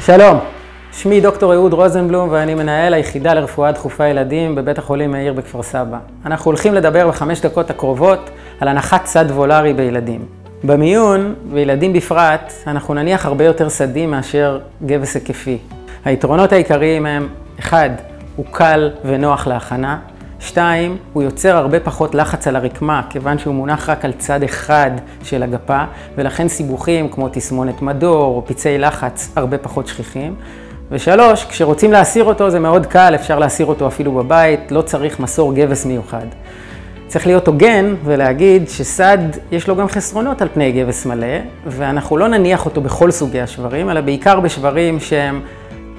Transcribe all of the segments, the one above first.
שלום, שמי דוקטור אהוד רוזנבלום ואני מנהל היחידה לרפואה דחופה ילדים בבית החולים מאיר בכפר סבא. אנחנו הולכים לדבר ב5 דקות הקרובות על הנחת סד וולרי בילדים. במיון, וילדים בפרט, אנחנו נניח הרבה יותר סדים מאשר גבס היקפי. היתרונות העיקריים הם 1. הוא קל ונוח להכנה. 2. הוא יוצר הרבה פחות לחץ על הרקמה, כיוון שהוא מונח רק על צד אחד של הגפה, ולכן סיבוכים כמו תסמונת מדור או פצעי לחץ הרבה פחות שכיחים. ו3. כשרוצים להסיר אותו זה מאוד קל, אפשר להסיר אותו אפילו בבית, לא צריך מסור גבס מיוחד. צריך להיות הוגן ולהגיד שסד יש לו גם חסרונות על פני גבס מלא, ואנחנו לא נניח אותו בכל סוגי השברים, אלא בעיקר בשברים שהם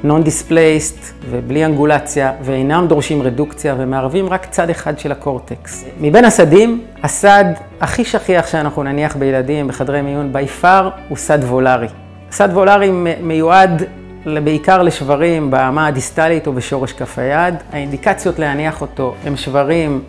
non-displaced ובלי אנגולציה, ואינם דורשים רדוקציה ומערבים רק צד אחד של הקורטקס. מבין הסדים, הסד הכי שכיח שאנחנו נניח בילדים בחדרי מיון by far הוא סד וולרי. סד וולרי מיועד בעיקר לשברים באמה הדיסטלית או בשורש כף היד. האינדיקציות להניח אותו הם שברים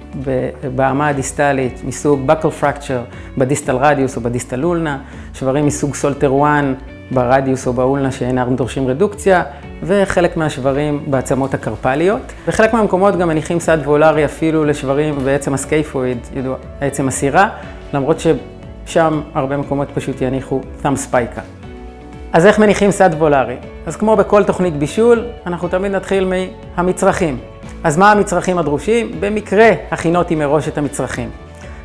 באמה הדיסטלית מסוג buccal fracture בדיסטל רדיוס או בדיסטל אולנה, שברים מסוג סולטר 1 ברדיוס או באולנה שאינם דורשים רדוקציה, וחלק מהשברים בעצמות הקרפליות. בחלק מהמקומות גם מניחים סד וולרי אפילו לשברים בעצם הסקייפויד, עצם הסירה, למרות ששם הרבה מקומות פשוט יניחו thumb spica. אז איך מניחים סד וולרי? אז כמו בכל תוכנית בישול, אנחנו תמיד נתחיל מהמצרכים. אז מה המצרכים הדרושים? במקרה הכינותי מראש את המצרכים.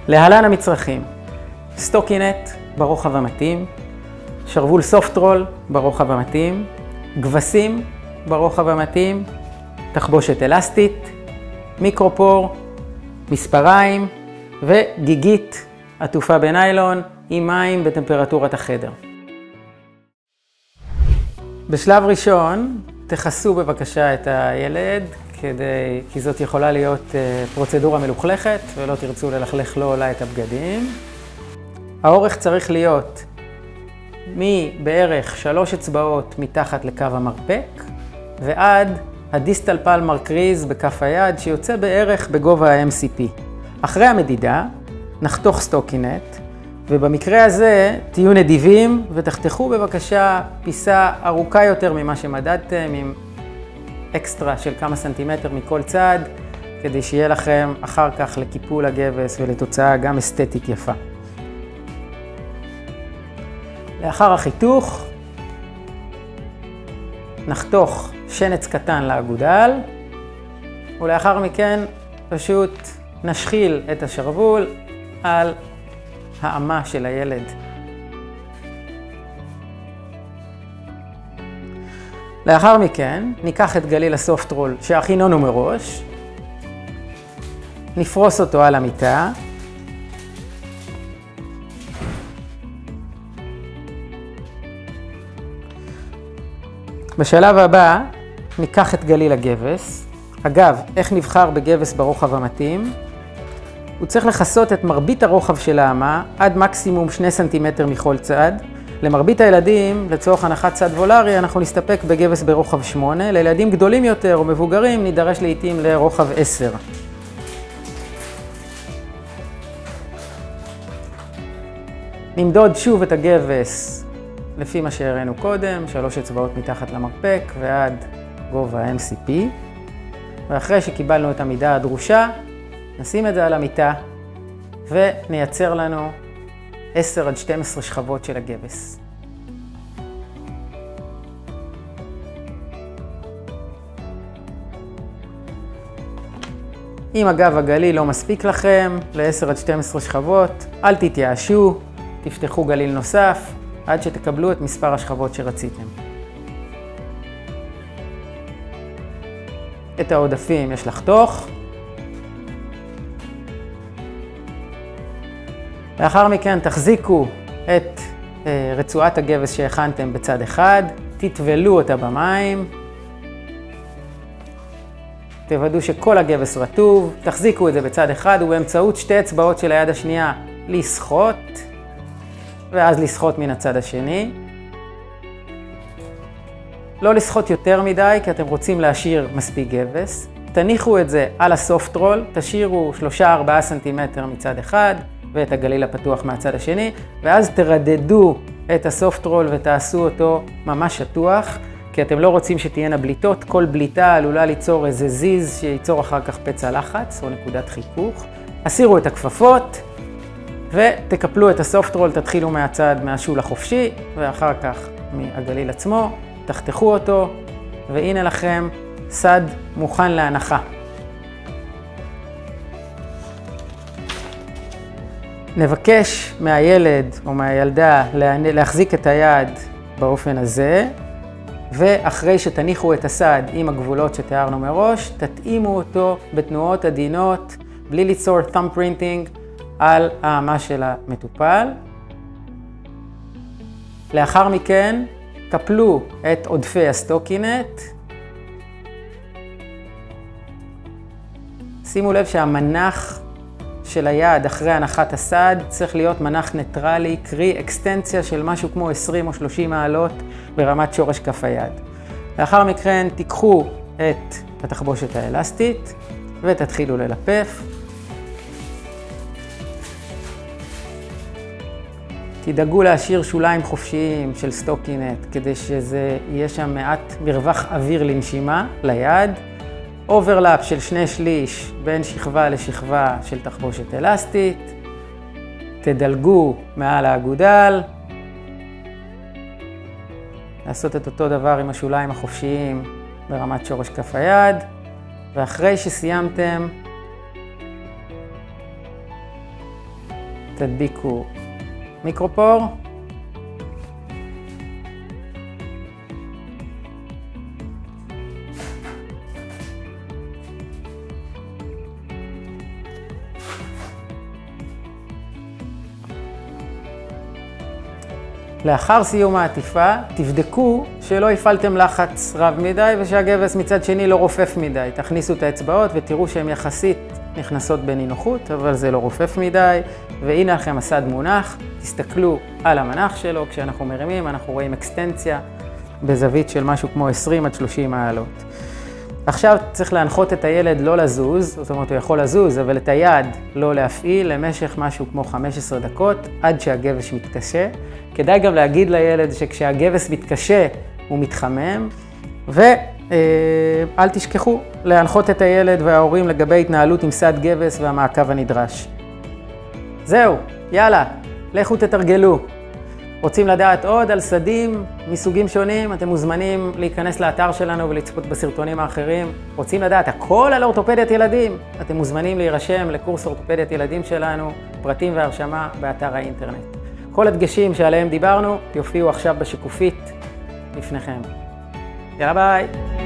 להלן המצרכים: סטוקינט ברוחב המתאים, שרוול סופטרול ברוחב המתאים, גבסים ברוחב המתאים, תחבושת אלסטית, מיקרופור, מספריים וגיגית עטופה בניילון עם מים בטמפרטורת החדר. בשלב ראשון תכסו בבקשה את הילד, כי זאת יכולה להיות פרוצדורה מלוכלכת ולא תרצו ללכלך לו אולי את הבגדים. האורך צריך להיות מבערך 3 אצבעות מתחת לקו המרפק ועד הדיסטל פלמר קריז בכף היד שיוצא בערך בגובה ה-MCP. אחרי המדידה נחתוך סטוקינט, ובמקרה הזה תהיו נדיבים ותחתכו בבקשה פיסה ארוכה יותר ממה שמדדתם עם אקסטרה של כמה סנטימטר מכל צד, כדי שיהיה לכם אחר כך לקיפול הגבס ולתוצאה גם אסתטית יפה. לאחר החיתוך נחתוך שנץ קטן לאגודל, ולאחר מכן פשוט נשחיל את השרוול על האמה של הילד. לאחר מכן ניקח את גליל הסופטרול שהכינונו מראש, נפרוס אותו על המיטה, בשלב הבא ניקח את גליל הגבס. אגב, איך נבחר בגבס ברוחב המתאים? הוא צריך לכסות את מרבית הרוחב של האמה עד מקסימום 2 סנטימטר מכל צד. למרבית הילדים, לצורך הנחת סד וולרי, אנחנו נסתפק בגבס ברוחב 8. לילדים גדולים יותר או מבוגרים נידרש לעתים לרוחב 10. נמדוד שוב את הגבס לפי מה שהראינו קודם, 3 אצבעות מתחת למרפק ועד גובה ה-MCP. ואחרי שקיבלנו את המידה הדרושה, נשים את זה על המיטה ונייצר לנו 10 עד 12 שכבות של הגבס. אם אגב הגליל לא מספיק לכם ל-10 עד 12 שכבות, אל תתייאשו, תפתחו גליל נוסף עד שתקבלו את מספר השכבות שרציתם. את העודפים יש לחתוך. לאחר מכן תחזיקו את רצועת הגבס שהכנתם בצד אחד, תטבלו אותה במים, תוודאו שכל הגבס רטוב, תחזיקו את זה בצד אחד ובאמצעות 2 אצבעות של היד השנייה לסחוט, ואז לסחוט מן הצד השני. לא לסחוט יותר מדי כי אתם רוצים להשאיר מספיק גבס. תניחו את זה על הסופטרול, תשאירו 3-4 סנטימטר מצד אחד ואת הגליל הפתוח מהצד השני, ואז תרדדו את הסופטרול ותעשו אותו ממש שטוח. כי אתם לא רוצים שתהיינה בליטות. כל בליטה עלולה ליצור איזה זיז שייצור אחר כך פצע לחץ או נקודת חיכוך. הסירו את הכפפות ותקפלו את הסופט רול, תתחילו מהצד מהשול החופשי ואחר כך מהגליל עצמו, תחתכו אותו והנה לכם סד מוכן להנחה. נבקש מהילד או מהילדה להחזיק את היד באופן הזה, ואחרי שתניחו את הסד עם הגבולות שתיארנו מראש, תתאימו אותו בתנועות עדינות, בלי ליצור thumb printing על האמה של המטופל. לאחר מכן, קפלו את עודפי הסטוקינט. שימו לב שהמנח של היד אחרי הנחת הסד צריך להיות מנח ניטרלי, קרי אקסטנציה של משהו כמו 20 או 30 מעלות ברמת שורש כף היד. לאחר מכן תיקחו את התחבושת האלסטית ותתחילו ללפף. תדאגו להשאיר שוליים חופשיים של סטוקינט כדי שזה יהיה שם מעט מרווח אוויר לנשימה ליד. אוברלאפ של 2/3 בין שכבה לשכבה של תחבושת אלסטית. תדלגו מעל האגודל. לעשות את אותו דבר עם השוליים החופשיים ברמת שורש כף היד. ואחרי שסיימתם, תדביקו מיקרופור. לאחר סיום העטיפה, תבדקו שלא הפעלתם לחץ רב מדי ושהגבס מצד שני לא רופף מדי. תכניסו את האצבעות ותראו שהן יחסית נכנסות בנינוחות, אבל זה לא רופף מדי. והנה לכם הסד מונח, תסתכלו על המנח שלו, כשאנחנו מרימים אנחנו רואים אקסטנציה בזווית של משהו כמו 20 עד 30 מעלות. עכשיו צריך להנחות את הילד לא לזוז, זאת אומרת הוא יכול לזוז, אבל את היד לא להפעיל למשך משהו כמו 15 דקות עד שהגבס מתקשה. כדאי גם להגיד לילד שכשהגבס מתקשה הוא מתחמם, ואל תשכחו להנחות את הילד וההורים לגבי התנהלות עם סד גבס והמעקב הנדרש. זהו, יאללה, לכו תתרגלו. רוצים לדעת עוד על סדים מסוגים שונים, אתם מוזמנים להיכנס לאתר שלנו ולצפות בסרטונים האחרים. רוצים לדעת הכל על אורתופדיית ילדים, אתם מוזמנים להירשם לקורס אורתופדיית ילדים שלנו, פרטים והרשמה באתר האינטרנט. כל הדגשים שעליהם דיברנו יופיעו עכשיו בשקופית לפניכם. יאללה ביי.